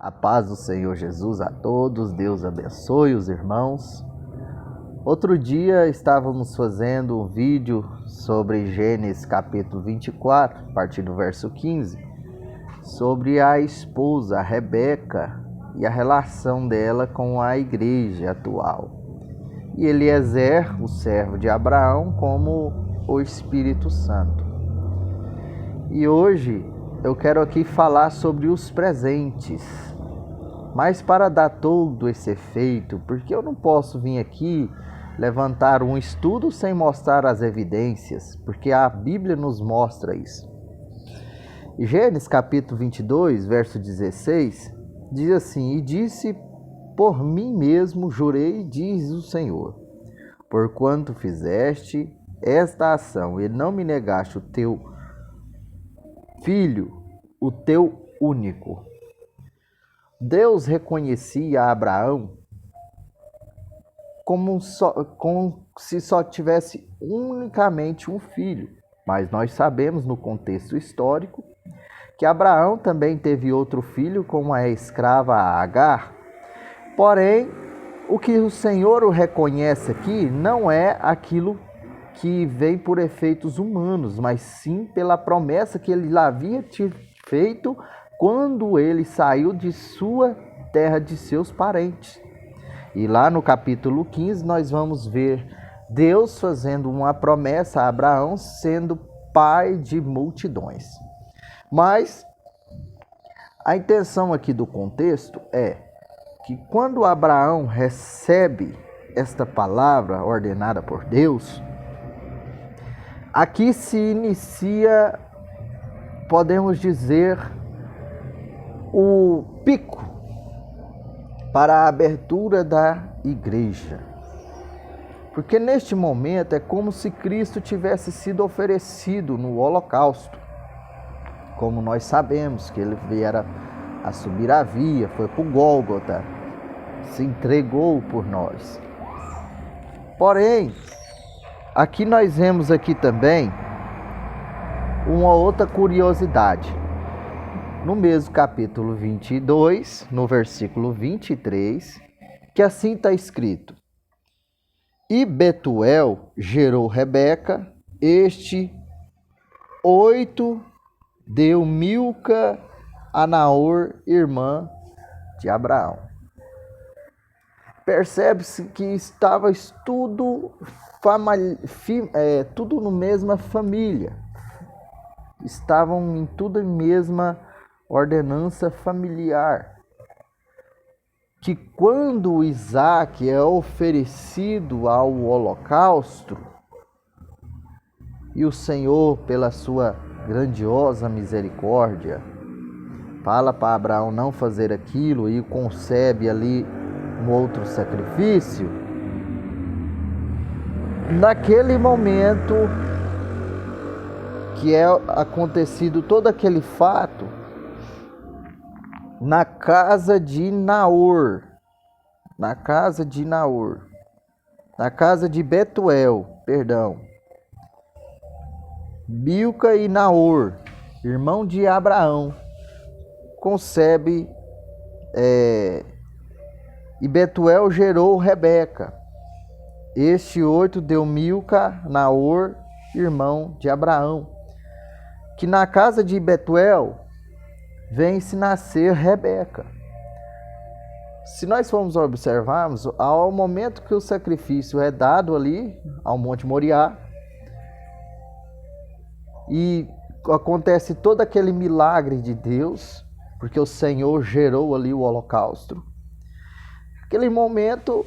A paz do Senhor Jesus a todos, Deus abençoe os irmãos. Outro dia estávamos fazendo um vídeo sobre Gênesis capítulo 24, a partir do verso 15, sobre a esposa, a Rebeca, e a relação dela com a igreja atual. E Eliezer, o servo de Abraão, como o Espírito Santo. E hoje eu quero aqui falar sobre os presentes. Mas para dar todo esse efeito, porque eu não posso vir aqui levantar um estudo sem mostrar as evidências, porque a Bíblia nos mostra isso. E Gênesis capítulo 22, verso 16, diz assim: E disse, por mim mesmo jurei, diz o Senhor, porquanto fizeste esta ação e não me negaste o teu filho, o teu único. Deus reconhecia a Abraão como se só tivesse unicamente um filho. Mas nós sabemos no contexto histórico que Abraão também teve outro filho com a escrava Agar. Porém, o que o Senhor o reconhece aqui não é aquilo que vem por efeitos humanos, mas sim pela promessa que ele havia feito quando ele saiu de sua terra, de seus parentes. E lá no capítulo 15 nós vamos ver Deus fazendo uma promessa a Abraão, sendo pai de multidões. Mas a intenção aqui do contexto é que quando Abraão recebe esta palavra ordenada por Deus, aqui se inicia, podemos dizer, o pico para a abertura da igreja. Porque neste momento é como se Cristo tivesse sido oferecido no holocausto. Como nós sabemos que ele viera a subir a via, foi para o Gólgota, se entregou por nós. Porém, aqui nós vemos aqui também uma outra curiosidade. No mesmo capítulo 22, no versículo 23, que assim está escrito: E Betuel gerou Rebeca, 8 deu Milca a Naor, irmã de Abraão. Percebe-se que estava tudo na mesma família. Estavam em tudo a mesma ordenança familiar. Que quando Isaac é oferecido ao holocausto, e o Senhor, pela sua grandiosa misericórdia, fala para Abraão não fazer aquilo e concebe ali um outro sacrifício, naquele momento que é acontecido todo aquele fato, na casa de Betuel, Milca e Naor, irmão de Abraão, concebe, e Betuel gerou Rebeca. 8 deu Milca, Naor, irmão de Abraão. Que na casa de Betuel vem-se nascer Rebeca. Se nós formos observarmos, ao momento que o sacrifício é dado ali, ao Monte Moriá, e acontece todo aquele milagre de Deus, porque o Senhor gerou ali o holocausto. Aquele momento,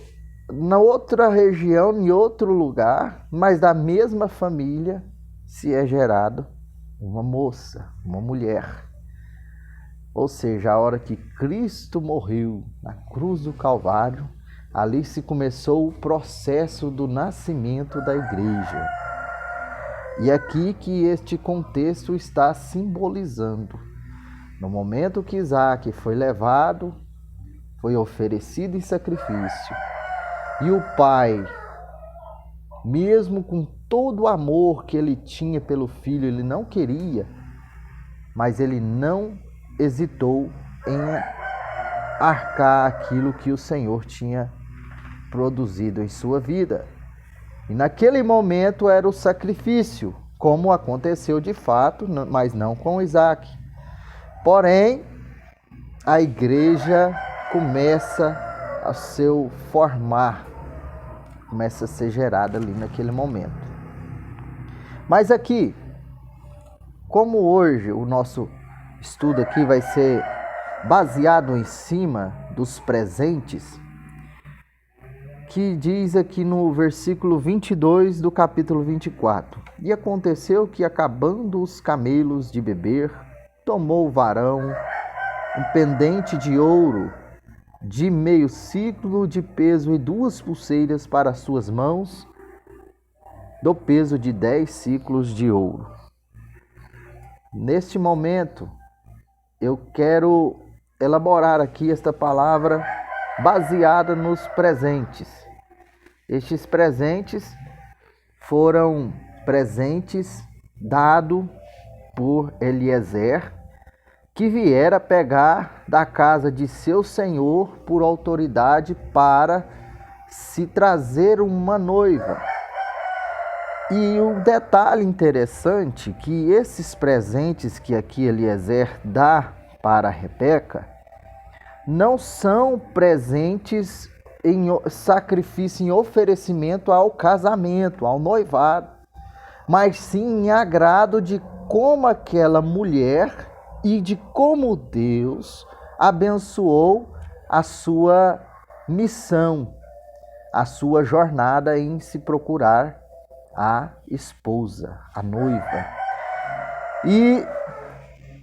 na outra região, em outro lugar, mas da mesma família, se é gerado uma moça, uma mulher. Ou seja, a hora que Cristo morreu na cruz do Calvário, ali se começou o processo do nascimento da igreja. E aqui que este contexto está simbolizando. No momento que Isaac foi levado, foi oferecido em sacrifício, e o pai, mesmo com todo o amor que ele tinha pelo filho, ele não queria, mas ele não hesitou em arcar aquilo que o Senhor tinha produzido em sua vida. E naquele momento era o sacrifício, como aconteceu de fato, mas não com Isaac. Porém, a igreja começa a seu formar, começa a ser gerada ali naquele momento. Mas aqui, como hoje o nosso estudo aqui vai ser baseado em cima dos presentes, que diz aqui no versículo 22 do capítulo 24: E aconteceu que, acabando os camelos de beber, tomou o varão um pendente de ouro de meio ciclo de peso e 2 pulseiras para as suas mãos, do peso de 10 ciclos de ouro. Neste momento, eu quero elaborar aqui esta palavra baseada nos presentes. Estes presentes foram presentes dados por Eliezer, que viera pegar da casa de seu senhor por autoridade para se trazer uma noiva. E um detalhe interessante, que esses presentes que aqui Eliezer dá para Rebeca não são presentes em sacrifício, em oferecimento ao casamento, ao noivado, mas sim em agrado de como aquela mulher e de como Deus abençoou a sua missão, a sua jornada em se procurar a esposa, a noiva. E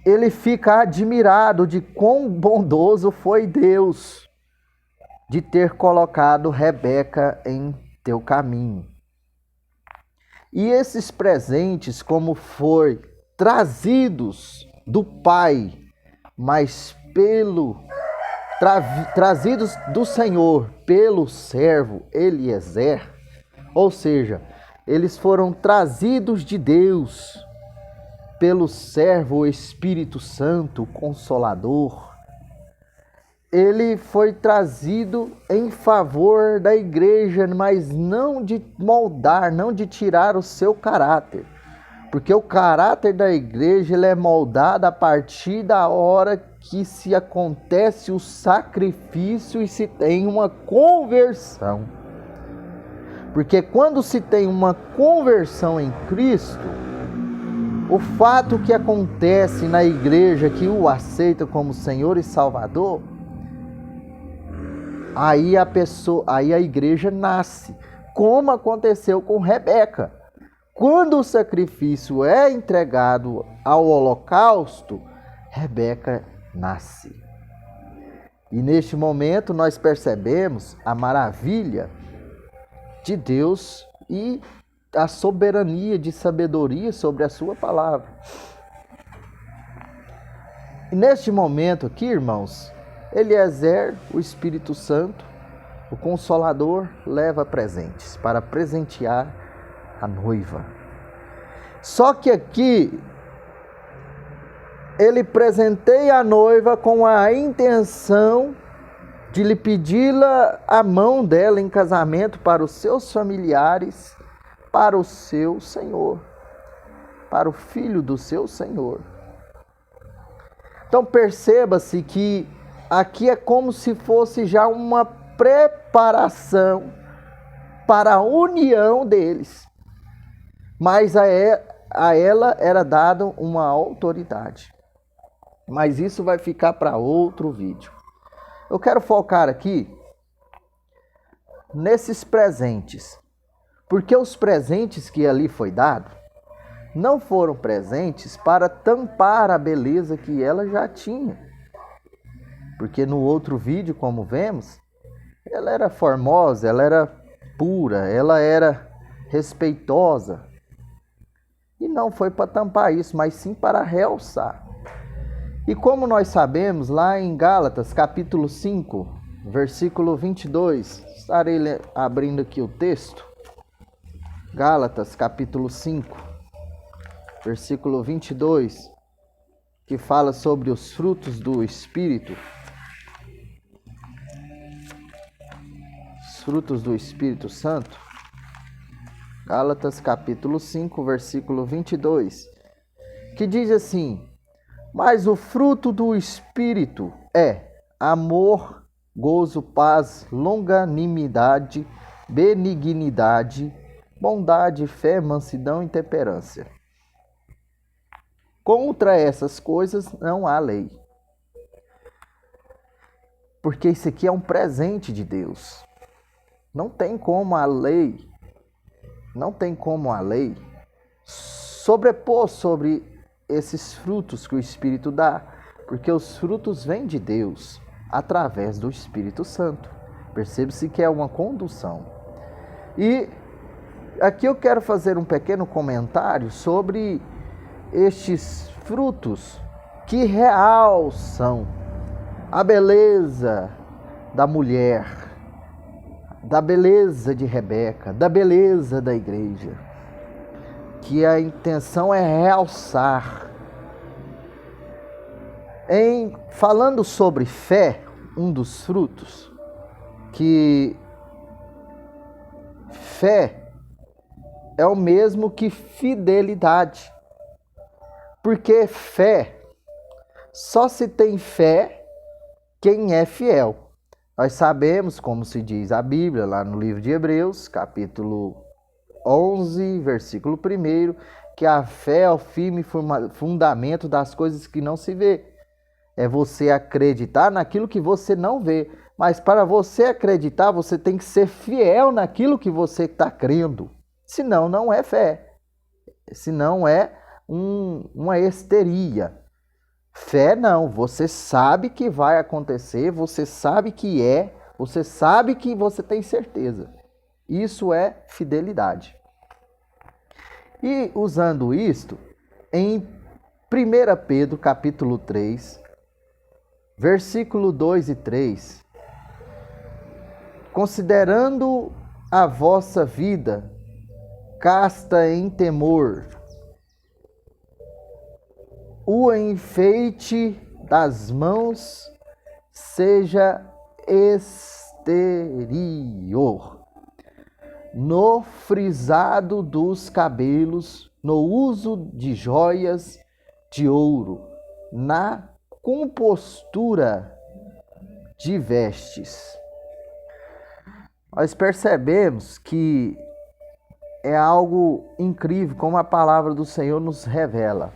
ele fica admirado de quão bondoso foi Deus de ter colocado Rebeca em teu caminho. E esses presentes, como foi trazidos do pai, mas trazidos do Senhor pelo servo Eliezer, ou seja, eles foram trazidos de Deus pelo servo Espírito Santo, Consolador. Ele foi trazido em favor da igreja, mas não de moldar, não de tirar o seu caráter. Porque o caráter da igreja ele é moldado a partir da hora que se acontece o sacrifício e se tem uma conversão. Porque quando se tem uma conversão em Cristo, o fato que acontece na igreja que o aceita como Senhor e Salvador, aí a igreja nasce, como aconteceu com Rebeca. Quando o sacrifício é entregado ao holocausto, Rebeca nasce. E neste momento nós percebemos a maravilha de Deus e a soberania de sabedoria sobre a sua palavra. E neste momento aqui, irmãos, Eliezer, o Espírito Santo, o Consolador, leva presentes para presentear a noiva. Só que aqui ele presenteia a noiva com a intenção de lhe pedi-la a mão dela em casamento para os seus familiares, para o seu senhor, para o filho do seu senhor. Então perceba-se que aqui é como se fosse já uma preparação para a união deles. Mas a ela era dada uma autoridade. Mas isso vai ficar para outro vídeo. Eu quero focar aqui nesses presentes. Porque os presentes que ali foi dado não foram presentes para tampar a beleza que ela já tinha. Porque no outro vídeo, como vemos, ela era formosa, ela era pura, ela era respeitosa. E não foi para tampar isso, mas sim para realçar. E como nós sabemos, lá em Gálatas, capítulo 5, versículo 22, estarei abrindo aqui o texto. Gálatas, capítulo 5, versículo 22, que fala sobre os frutos do Espírito. frutos do Espírito Santo? Gálatas capítulo 5, versículo 22, que diz assim: mas o fruto do Espírito é amor, gozo, paz, longanimidade, benignidade, bondade, fé, mansidão e temperança. Contra essas coisas não há lei. Porque isso aqui é um presente de Deus. Não tem como a lei sobrepor sobre esses frutos que o Espírito dá, porque os frutos vêm de Deus através do Espírito Santo. Percebe-se que é uma condução. E aqui eu quero fazer um pequeno comentário sobre estes frutos que realçam a beleza da mulher, da beleza de Rebeca, da beleza da igreja, que a intenção é realçar. Falando sobre fé, um dos frutos, que fé é o mesmo que fidelidade. Porque fé, só se tem fé quem é fiel. Nós sabemos, como se diz a Bíblia, lá no livro de Hebreus, capítulo 11, versículo 1, que a fé é o firme fundamento das coisas que não se vê. É você acreditar naquilo que você não vê. Mas para você acreditar, você tem que ser fiel naquilo que você está crendo. Senão, não é fé. Senão é uma histeria. Fé não, você sabe que vai acontecer, você sabe que você sabe que você tem certeza. Isso é fidelidade. E usando isto, em 1 Pedro capítulo 3, versículo 2 e 3, considerando a vossa vida casta em temor, o enfeite das mãos seja exterior, no frisado dos cabelos, no uso de joias de ouro, na compostura de vestes. Nós percebemos que é algo incrível como a palavra do Senhor nos revela.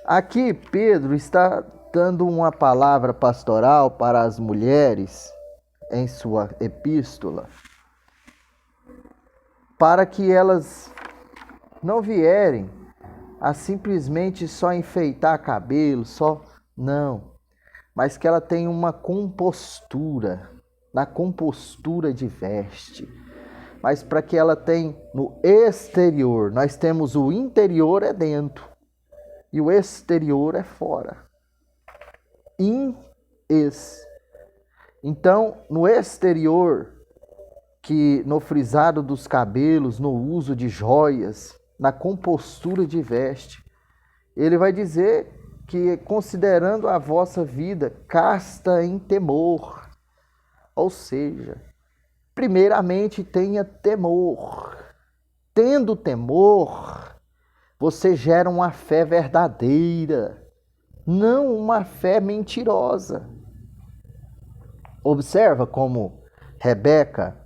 Aqui Pedro está dando uma palavra pastoral para as mulheres em sua epístola, para que elas não vierem a simplesmente só enfeitar cabelo, mas que ela tenha uma compostura, na compostura de veste. Mas para que ela tenha no exterior, nós temos o interior é dentro e o exterior é fora. Então, no exterior, que no frisado dos cabelos, no uso de joias, na compostura de veste, ele vai dizer que considerando a vossa vida casta em temor, ou seja, primeiramente tenha temor. Tendo temor, você gera uma fé verdadeira, não uma fé mentirosa. Observa como Rebeca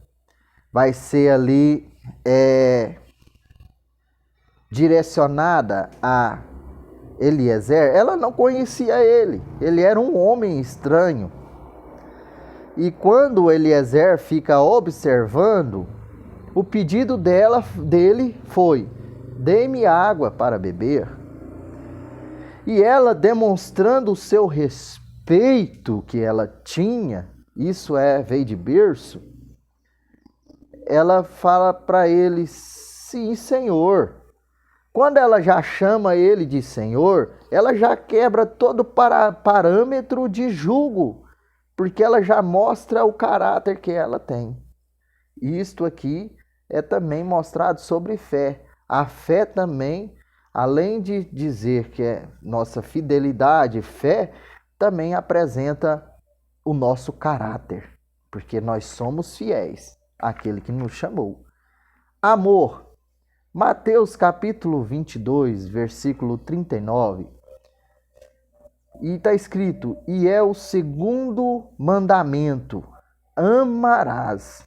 vai ser ali direcionada a Eliezer. Ela não conhecia ele era um homem estranho. E quando Eliezer fica observando, o pedido dele foi: dê-me água para beber. E ela, demonstrando o seu respeito que ela tinha, isso veio de berço, ela fala para ele: sim, Senhor. Quando ela já chama ele de Senhor, ela já quebra todo parâmetro de julgo, porque ela já mostra o caráter que ela tem. Isto aqui é também mostrado sobre fé. A fé também, além de dizer que é nossa fidelidade, fé, também apresenta o nosso caráter. porque nós somos fiéis àquele que nos chamou. Amor. Mateus capítulo 22, versículo 39. E está escrito: e é o segundo mandamento: amarás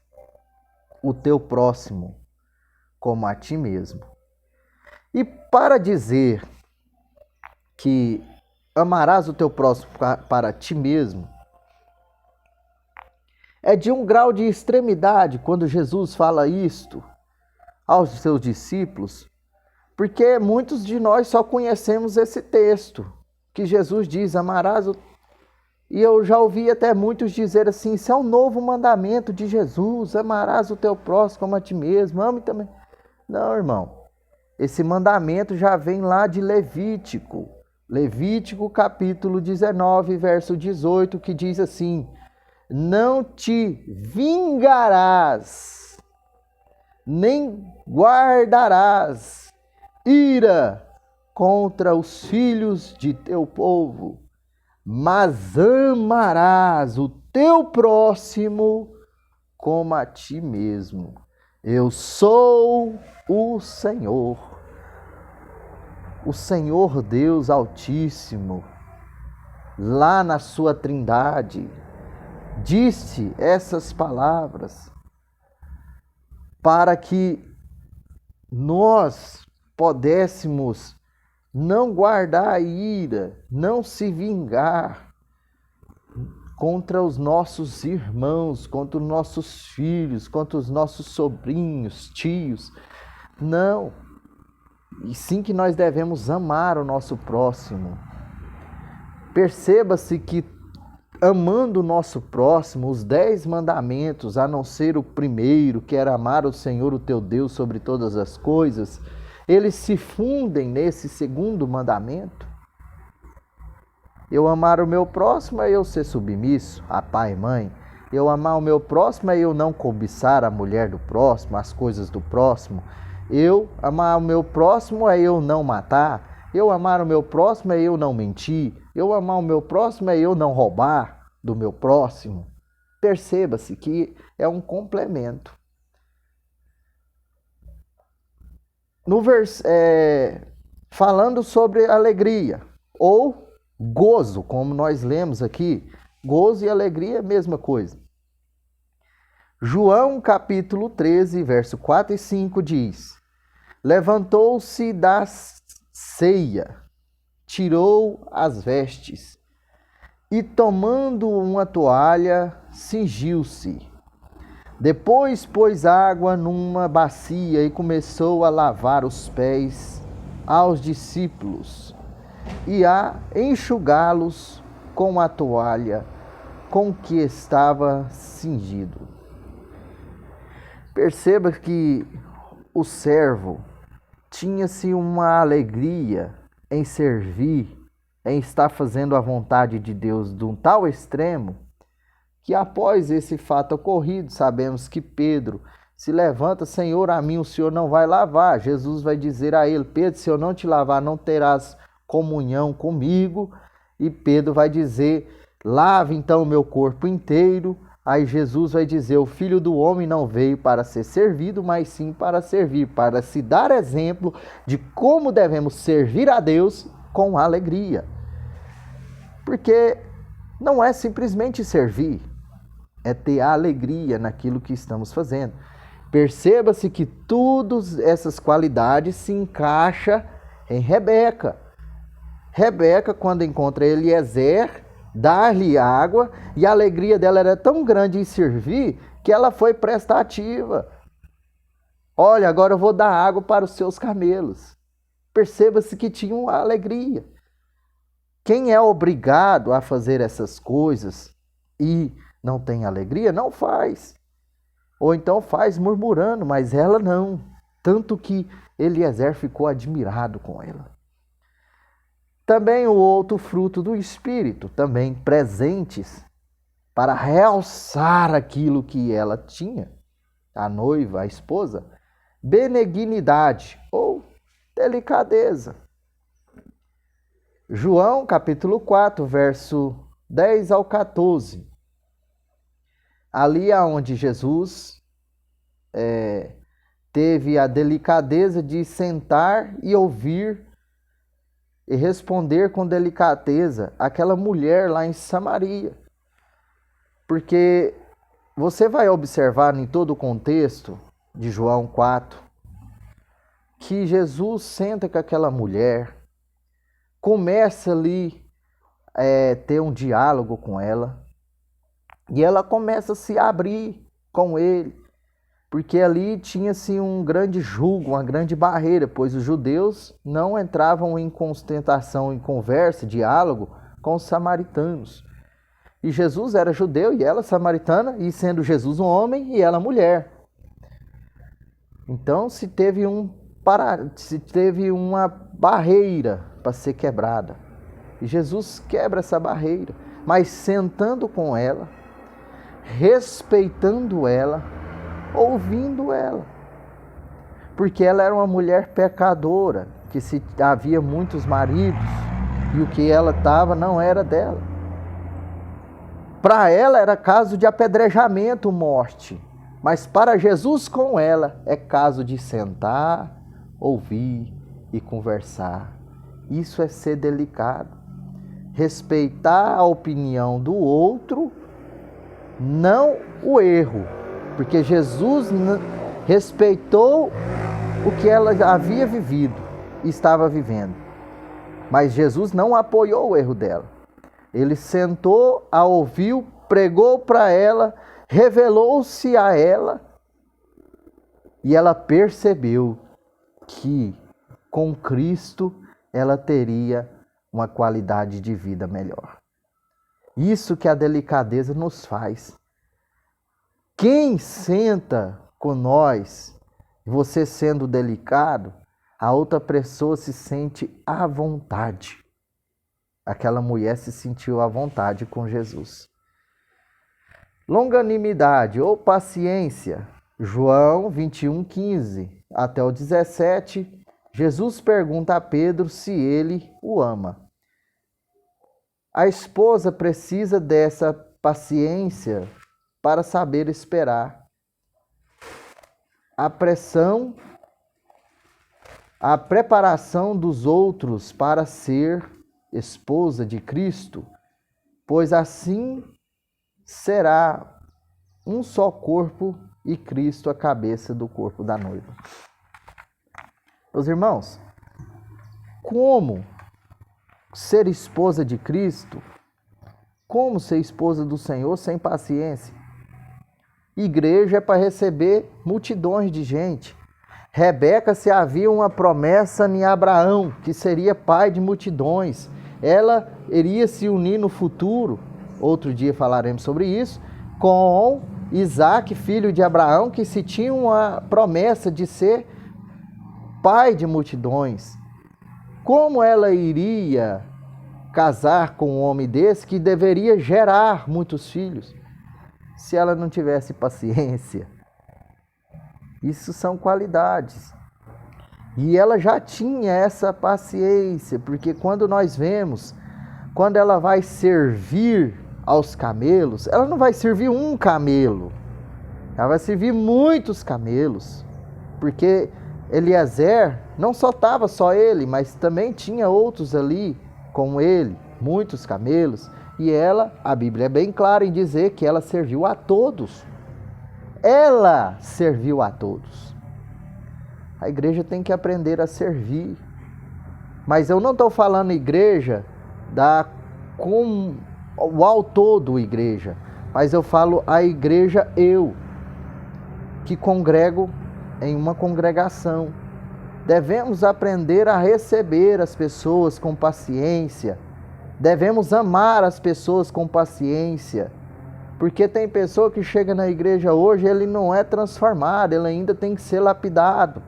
o teu próximo como a ti mesmo. E para dizer que amarás o teu próximo para ti mesmo, é de um grau de extremidade quando Jesus fala isto aos seus discípulos, porque muitos de nós só conhecemos esse texto, que Jesus diz, amarás o... E eu já ouvi até muitos dizer assim, isso é um novo mandamento de Jesus, amarás o teu próximo como a ti mesmo, ame também. Não, irmão, esse mandamento já vem lá de Levítico. Levítico capítulo 19, verso 18, que diz assim, não te vingarás, nem guardarás ira contra os filhos de teu povo, mas amarás o teu próximo como a ti mesmo. Eu sou o Senhor Deus Altíssimo, lá na sua trindade, disse essas palavras para que nós pudéssemos não guardar ira, não se vingar contra os nossos irmãos, contra os nossos filhos, contra os nossos sobrinhos, tios. Não. E sim que nós devemos amar o nosso próximo. Perceba-se que amando o nosso próximo, os 10 mandamentos, a não ser o primeiro, que era amar o Senhor, o teu Deus, sobre todas as coisas, eles se fundem nesse segundo mandamento. Eu amar o meu próximo é eu ser submisso a pai e mãe. Eu amar o meu próximo é eu não cobiçar a mulher do próximo, as coisas do próximo. Eu amar o meu próximo é eu não matar. Eu amar o meu próximo é eu não mentir. Eu amar o meu próximo é eu não roubar do meu próximo. Perceba-se que é um complemento. Falando sobre alegria ou gozo, como nós lemos aqui, gozo e alegria é a mesma coisa. João capítulo 13, verso 4 e 5 diz: levantou-se da ceia, tirou as vestes e, tomando uma toalha, cingiu-se. Depois pôs água numa bacia e começou a lavar os pés aos discípulos e a enxugá-los com a toalha com que estava cingido. Perceba que o servo tinha-se uma alegria em servir, em estar fazendo a vontade de Deus de um tal extremo, que após esse fato ocorrido, sabemos que Pedro se levanta, Senhor, a mim o Senhor não vai lavar. Jesus vai dizer a ele, Pedro, se eu não te lavar, não terás comunhão comigo. E Pedro vai dizer, lave então o meu corpo inteiro. Aí Jesus vai dizer, o Filho do Homem não veio para ser servido, mas sim para servir, para se dar exemplo de como devemos servir a Deus com alegria. Porque não é simplesmente servir, é ter alegria naquilo que estamos fazendo. Perceba-se que todas essas qualidades se encaixam em Rebeca. Rebeca, quando encontra Eliezer, dar-lhe água, e a alegria dela era tão grande em servir, que ela foi prestativa. Olha, agora eu vou dar água para os seus camelos. Perceba-se que tinha uma alegria. Quem é obrigado a fazer essas coisas e não tem alegria, não faz. Ou então faz murmurando, mas ela não. Tanto que Eliezer ficou admirado com ela. Também o outro fruto do Espírito, também presentes para realçar aquilo que ela tinha, a noiva, a esposa, benignidade ou delicadeza. João capítulo 4, verso 10 ao 14. ali aonde Jesus teve a delicadeza de sentar e ouvir e responder com delicadeza aquela mulher lá em Samaria. Porque você vai observar em todo o contexto de João 4 que Jesus senta com aquela mulher, começa ali ter um diálogo com ela, e ela começa a se abrir com ele, porque ali tinha-se um grande julgo, uma grande barreira, pois os judeus não entravam em ostentação, em conversa, diálogo com os samaritanos. E Jesus era judeu e ela samaritana, e sendo Jesus um homem e ela mulher. Então se teve uma barreira para ser quebrada. E Jesus quebra essa barreira, mas sentando com ela, respeitando ela, ouvindo ela. Porque ela era uma mulher pecadora, que se havia muitos maridos, e o que ela estava não era dela. Para ela era caso de apedrejamento, morte. Mas para Jesus com ela é caso de sentar, ouvir e conversar. Isso é ser delicado. Respeitar a opinião do outro, não o erro. Porque Jesus respeitou o que ela havia vivido e estava vivendo. Mas Jesus não apoiou o erro dela. Ele sentou, a ouviu, pregou para ela, revelou-se a ela, e ela percebeu que com Cristo ela teria uma qualidade de vida melhor. Isso que a delicadeza nos faz. Quem senta com nós, você sendo delicado, a outra pessoa se sente à vontade. Aquela mulher se sentiu à vontade com Jesus. Longanimidade ou paciência. João 21:15 até o 17, Jesus pergunta a Pedro se ele o ama. A esposa precisa dessa paciência para saber esperar. A preparação dos outros para ser esposa de Cristo, pois assim será um só corpo e Cristo a cabeça do corpo da noiva. Meus irmãos, como ser esposa de Cristo? Como ser esposa do Senhor sem paciência? Igreja é para receber multidões de gente. Rebeca, se havia uma promessa em Abraão, que seria pai de multidões. Ela iria se unir no futuro, outro dia falaremos sobre isso, com Isaac, filho de Abraão, que se tinha uma promessa de ser pai de multidões. Como ela iria casar com um homem desse que deveria gerar muitos filhos, se ela não tivesse paciência? Isso são qualidades. E ela já tinha essa paciência, porque quando nós vemos, quando ela vai servir aos camelos, ela não vai servir um camelo, ela vai servir muitos camelos, porque Eliezer não só estava só ele, mas também tinha outros ali com ele, muitos camelos, e ela, a Bíblia é bem clara em dizer que ela serviu a todos. Ela serviu a todos. A igreja tem que aprender a servir. Mas eu não estou falando igreja com o ao todo igreja, mas eu falo a igreja que congrego em uma congregação. Devemos aprender a receber as pessoas com paciência. Devemos amar as pessoas com paciência. Porque tem pessoa que chega na igreja hoje, ele não é transformado, ele ainda tem que ser lapidado.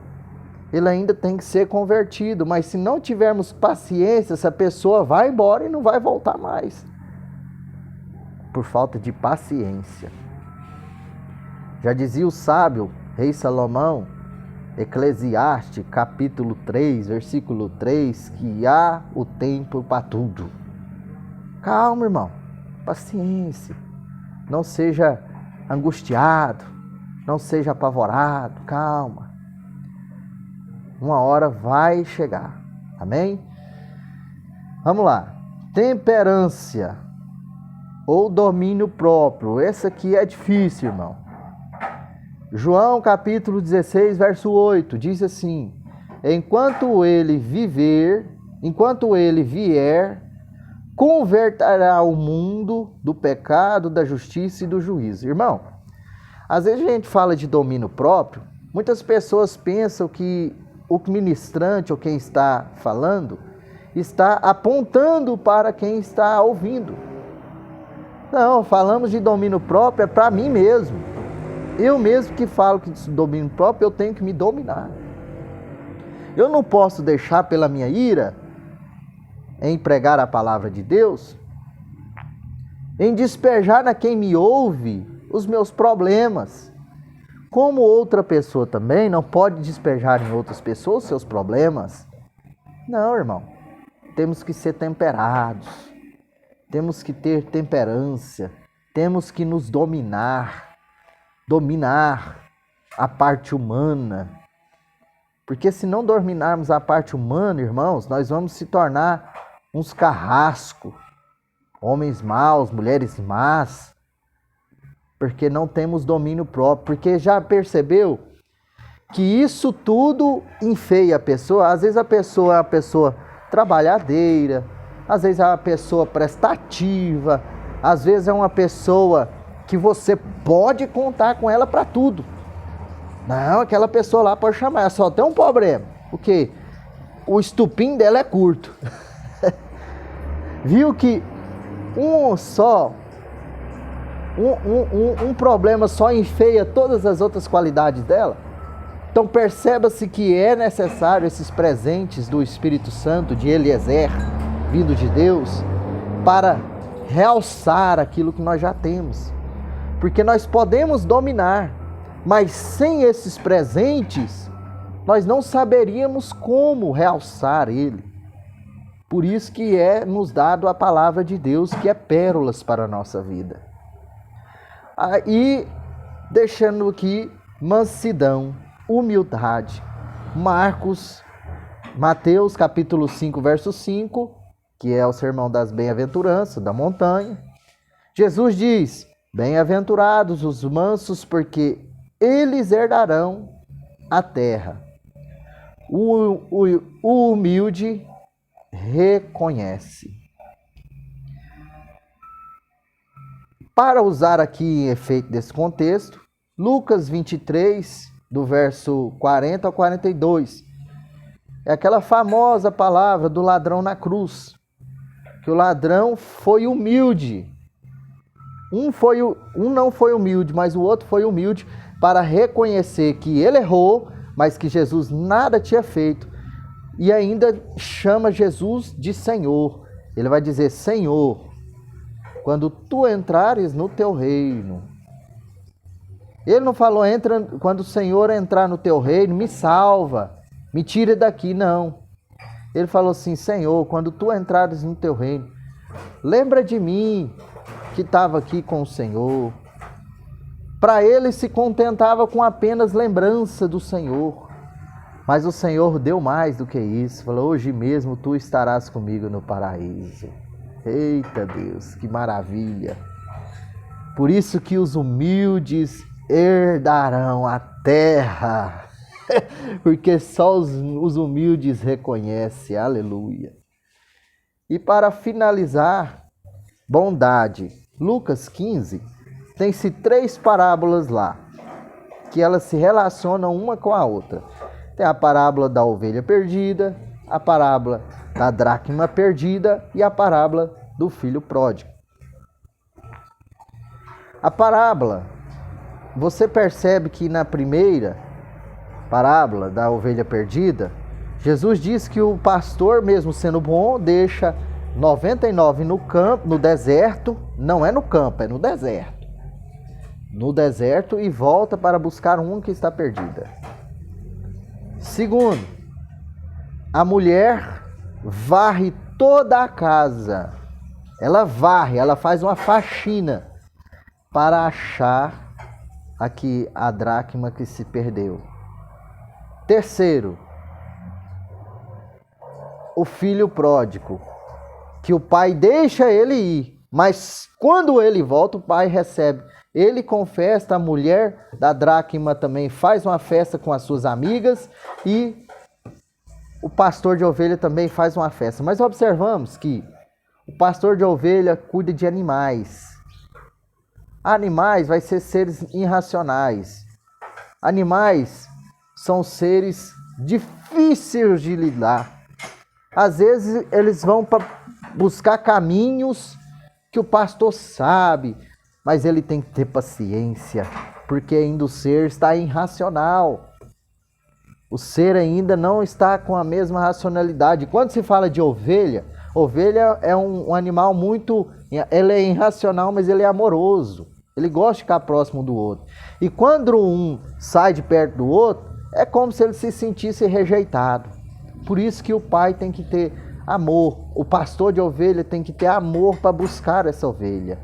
Ele ainda tem que ser convertido. Mas se não tivermos paciência, essa pessoa vai embora e não vai voltar mais. Por falta de paciência. Já dizia o sábio rei Salomão, Eclesiastes, capítulo 3, versículo 3, que há o tempo para tudo. Calma, irmão. Paciência. Não seja angustiado, não seja apavorado, calma. Uma hora vai chegar, amém? Vamos lá. Temperância ou domínio próprio. Esse aqui é difícil, irmão. João capítulo 16, verso 8, diz assim: enquanto ele vier, converterá o mundo do pecado, da justiça e do juízo. Irmão, às vezes a gente fala de domínio próprio, muitas pessoas pensam que o ministrante ou quem está falando está apontando para quem está ouvindo. Não, falamos de domínio próprio é para mim mesmo. Eu mesmo que falo que de domínio próprio, eu tenho que me dominar. Eu não posso deixar pela minha ira em pregar a palavra de Deus, em despejar na quem me ouve os meus problemas. Como outra pessoa também não pode despejar em outras pessoas os seus problemas. Não, irmão. Temos que ser temperados. Temos que ter temperância. Temos que nos dominar a parte humana. Porque se não dominarmos a parte humana, irmãos, nós vamos se tornar uns carrascos, homens maus, mulheres más, porque não temos domínio próprio. Porque já percebeu que isso tudo enfeia a pessoa? Às vezes a pessoa é uma pessoa trabalhadeira, às vezes é uma pessoa prestativa, às vezes é uma pessoa que você pode contar com ela para tudo. Não, aquela pessoa lá pode chamar, só tem um problema. O quê? O estupim dela é curto. Viu que um problema só enfeia todas as outras qualidades dela? Então perceba-se que é necessário esses presentes do Espírito Santo, de Eliezer, vindo de Deus, para realçar aquilo que nós já temos. Porque nós podemos dominar, mas sem esses presentes, nós não saberíamos como realçar ele. Por isso que é nos dado a palavra de Deus, que é pérolas para a nossa vida. E deixando aqui mansidão, humildade. Mateus capítulo 5, verso 5, que é o sermão das bem-aventuranças, da montanha. Jesus diz: bem-aventurados os mansos, porque eles herdarão a terra. O humilde reconhece. Para usar aqui em efeito desse contexto, Lucas 23, do verso 40 ao 42, é aquela famosa palavra do ladrão na cruz, que o ladrão foi humilde. Um não foi humilde, mas o outro foi humilde para reconhecer que ele errou, mas que Jesus nada tinha feito. E ainda chama Jesus de Senhor. Ele vai dizer: Senhor, quando tu entrares no teu reino. Ele não falou: quando o Senhor entrar no teu reino, me salva, me tira daqui, não. Ele falou assim: Senhor, quando tu entrares no teu reino, lembra de mim, que estava aqui com o Senhor. Para ele se contentava com apenas lembrança do Senhor. Mas o Senhor deu mais do que isso. Falou: hoje mesmo tu estarás comigo no paraíso. Eita Deus, que maravilha. Por isso que os humildes herdarão a terra. Porque só os humildes reconhecem. Aleluia. E para finalizar, bondade. Lucas 15, tem-se 3 parábolas lá, que elas se relacionam uma com a outra. Tem a parábola da ovelha perdida, a parábola da dracma perdida e a parábola do filho pródigo. A parábola, você percebe que na primeira parábola da ovelha perdida, Jesus diz que o pastor, mesmo sendo bom, deixa 99 no campo, no deserto, não é no campo, é no deserto. No deserto, e volta para buscar uma que está perdida. Segundo, a mulher varre toda a casa. Ela varre, ela faz uma faxina para achar aqui a dracma que se perdeu. Terceiro, o filho pródigo, que o pai deixa ele ir, mas quando ele volta, o pai recebe. Ele com festa, a mulher da dracma também faz uma festa com as suas amigas e o pastor de ovelha também faz uma festa. Mas observamos que o pastor de ovelha cuida de animais. Animais vai ser seres irracionais. Animais são seres difíceis de lidar. Às vezes eles vão para buscar caminhos que o pastor sabe, mas ele tem que ter paciência, porque ainda o ser está irracional. O ser ainda não está com a mesma racionalidade. Quando se fala de ovelha, ovelha é um animal muito... Ele é irracional, mas ele é amoroso. Ele gosta de ficar próximo do outro. E quando um sai de perto do outro, é como se ele se sentisse rejeitado. Por isso que o pai tem que ter amor. O pastor de ovelha tem que ter amor para buscar essa ovelha.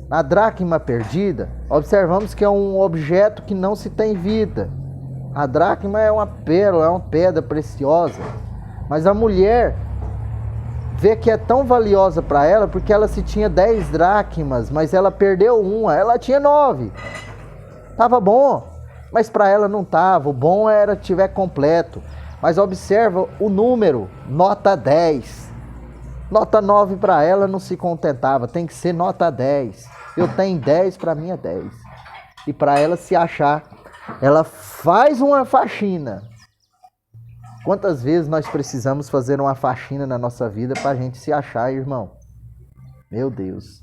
Na dracma perdida, observamos que é um objeto que não se tem vida. A dracma é uma pérola, é uma pedra preciosa. Mas a mulher vê que é tão valiosa para ela porque ela se tinha 10 dracmas, mas ela perdeu uma, ela tinha 9. Tava bom, mas para ela não tava. O bom era que tiver completo. Mas observa o número, nota 10. Nota 9 para ela não se contentava, tem que ser nota 10. Eu tenho 10, para mim é 10. E para ela se achar, ela faz uma faxina. Quantas vezes nós precisamos fazer uma faxina na nossa vida para a gente se achar, irmão? Meu Deus.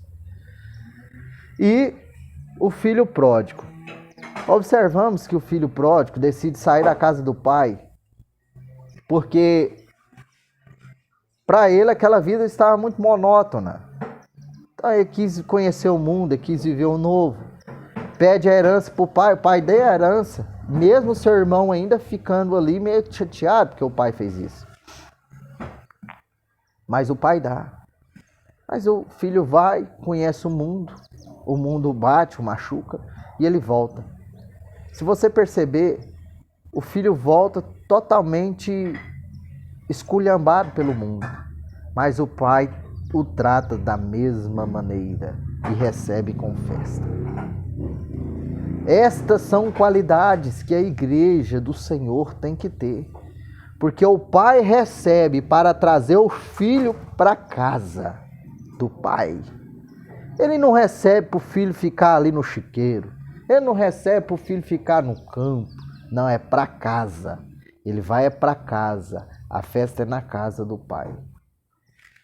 E o filho pródigo. Observamos que o filho pródigo decide sair da casa do pai, porque para ele aquela vida estava muito monótona. Então ele quis conhecer o mundo, ele quis viver o novo. Pede a herança para o pai dá a herança. Mesmo seu irmão ainda ficando ali meio chateado porque o pai fez isso. Mas o pai dá. Mas o filho vai, conhece o mundo bate, o machuca e ele volta. Se você perceber, o filho volta totalmente esculhambado pelo mundo. Mas o pai o trata da mesma maneira e recebe com festa. Estas são qualidades que a igreja do Senhor tem que ter. Porque o pai recebe para trazer o filho para casa do pai. Ele não recebe para o filho ficar ali no chiqueiro. Ele não recebe para o filho ficar no campo. Não, é para casa. Ele vai para casa. A festa é na casa do pai.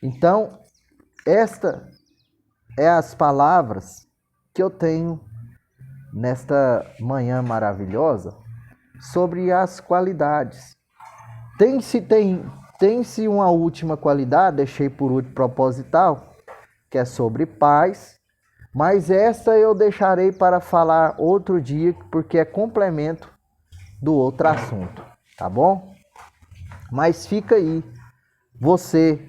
Então, esta é as palavras que eu tenho nesta manhã maravilhosa sobre as qualidades. Tem-se uma última qualidade, deixei por último proposital, que é sobre paz, mas esta eu deixarei para falar outro dia, porque é complemento do outro assunto, tá bom? Mas fica aí, você,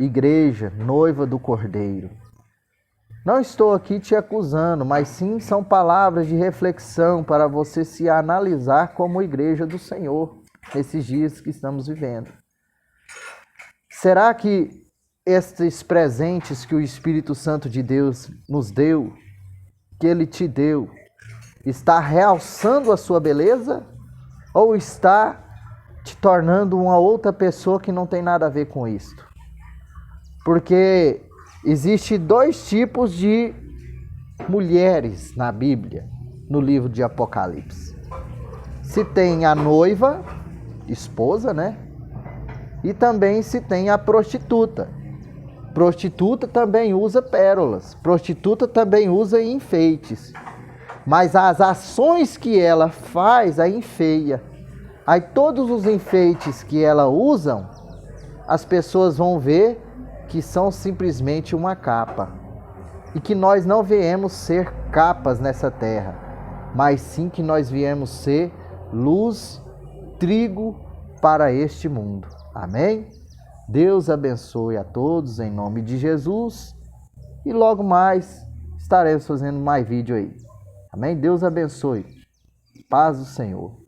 igreja, noiva do Cordeiro. Não estou aqui te acusando, mas sim são palavras de reflexão para você se analisar como igreja do Senhor nesses dias que estamos vivendo. Será que estes presentes que o Espírito Santo de Deus nos deu, que Ele te deu, está realçando a sua beleza? Ou está te tornando uma outra pessoa que não tem nada a ver com isto? Porque existem 2 tipos de mulheres na Bíblia, no livro de Apocalipse. Se tem a noiva, esposa, né? E também se tem a prostituta. Prostituta também usa pérolas. Prostituta também usa enfeites. Mas as ações que ela faz a enfeia. Aí todos os enfeites que ela usa, as pessoas vão ver que são simplesmente uma capa. E que nós não viemos ser capas nessa terra, mas sim que nós viemos ser luz, trigo para este mundo. Amém? Deus abençoe a todos em nome de Jesus. E logo mais estaremos fazendo mais vídeo aí. Amém? Deus abençoe. Paz do Senhor.